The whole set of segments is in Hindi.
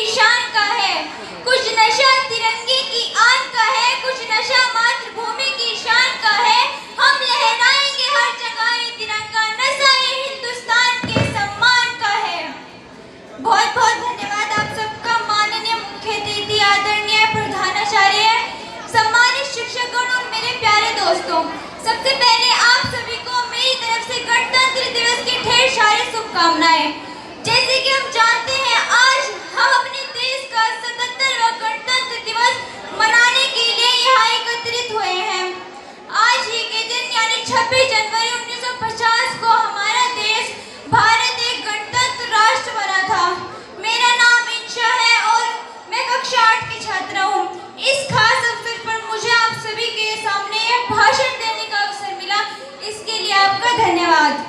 शान का है, कुछ नशा तिरंगे की आन का है, कुछ नशा मातृभूमि की शान का है। हम लहराएंगे हर जगह ये तिरंगा, नशा ये हिंदुस्तान के सम्मान का है। बहुत बहुत धन्यवाद आप सबका। माननीय मुख्य अतिथि, आदरणीय प्रधानाचार्य, सम्मानित शिक्षकगण और मेरे प्यारे दोस्तों, सबसे पहले आप सभी को मेरी तरफ से गणतंत्र दिवस की ढेर सारी शुभकामनाएं। जैसे कि हम जानते हैं, आज हम अपने देश का 77वां गणतंत्र दिवस मनाने के लिए यहाँ एकत्रित हुए हैं। आज ही के दिन यानी 26 जनवरी 1950 को हमारा देश भारत एक गणतंत्र राष्ट्र बना था। मेरा नाम इंशा है और मैं कक्षा 8 की छात्रा हूँ। इस खास अवसर पर मुझे आप सभी के सामने एक भाषण देने का अवसर मिला, इसके लिए आपका धन्यवाद।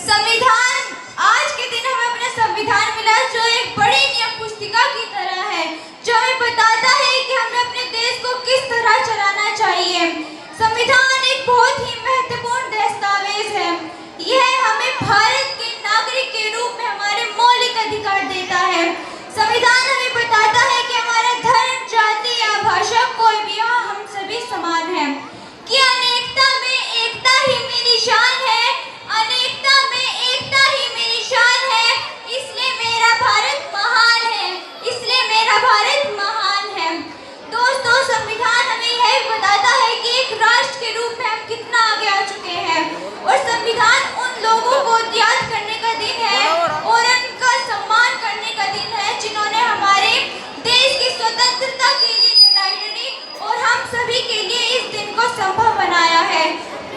संविधान, आज के दिन हमें अपना संविधान मिला जो एक बड़ी नियम पुस्तिका की तरह है, जो हमें बताता है कि हमें अपने देश को किस तरह चलाना चाहिए। संविधान एक बहुत ही महत्वपूर्ण दस्तावेज है। यह हमें भारत के नागरिक के रूप में हमारे मौलिक अधिकार देता है। संविधान हमें बताता है कि हमारा धर्म, जाति या भाषा कोई भी हो, हम सभी समान हैं, कि अनेकता में एकता ही मेरी शान है, अनेकता में एकता ही मेरी शान है, इसलिए मेरा भारत महान है, इसलिए मेरा भारत महान है। दोस्तों, संविधान हमें यह बताता है कि एक राष्ट्र के रूप में हम कितना आगे आ चुके हैं, और संविधान उन लोगों को याद करने का दिन है और उनका सम्मान करने का दिन है जिन्होंने हमारे देश की स्वतंत्रता के लिए लड़ाई लड़ी और हम सभी के लिए इस दिन को संभव बनाया है।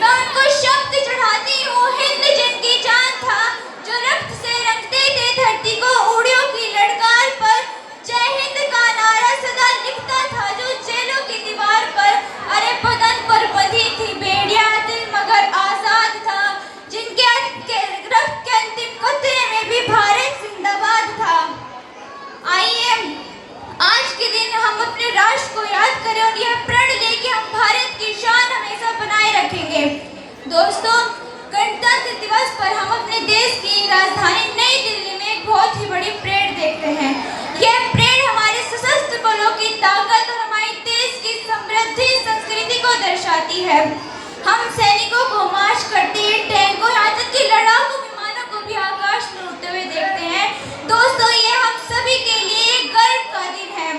मैं उनको शब्द चढ़ाती हूँ, हिंद जिनकी जान था, जो रक्त से रंगते थे धरती को उड़ियों की ललकार पर, जय हिंद का नारा सदा लिखता था जो जेलों की दीवार पर, अरे बदन पर बंधी थी बेड़ियां, दिल मगर आजाद था, जिनके रक्त के अंतिम कतरे में भी भारत जिंदाबाद था। आइए आज के दिन हम अपने राष्ट्र को याद करें और यह प्रण लें कि हम भारत की शान हमेशा बनाए रखेंगे। दोस्तों, गणतंत्र दिवस पर हम अपने देश की राजधानी नई दिल्ली में एक बहुत ही बड़ी परेड देखते हैं। यह परेड हमारे सशस्त्र बलों की ताकत और हमारे देश की समृद्धि संस्कृति को दर्शाती है। हम सैनिकों को मार्च करते हुए, टैंकों, यहाँ तक कि लड़ाकू विमानों को भी आकाश में उड़ते हुए देखते हैं। दोस्तों, ये हम सभी के लिए एक गर्व का दिन है।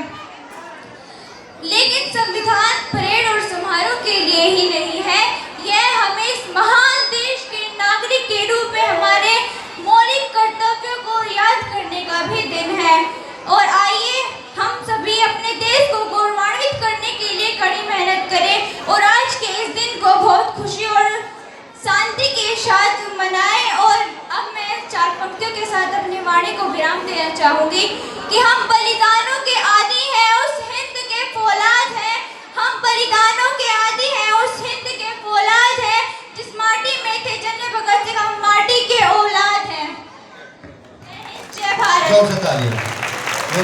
लेकिन संविधान परेड और समारोह के लिए ही नहीं है, यह हमें इस महान देश के नागरिक के रूप में हमारे मौलिक कर्तव्यों को याद करने का भी दिन है। और आइए हम सभी अपने देश को गौरवान्वित करने के लिए कड़ी मेहनत करें और आज के इस दिन को बहुत खुशी और शांति के साथ मनाएं। और अब मैं 4 पंक्तियों के साथ अपनी वाणी को विराम देना चाहूंगी कि हम बलिदानों के आदि हैं, उस हिंद के फौलाद हैं, हम बलिदानों के आदि हैं, उस हिंद के फौलाद हैं, जिस माटी में थे जन्मे भगत सिंह, हम माटी के औलाद हैं। जय भारत।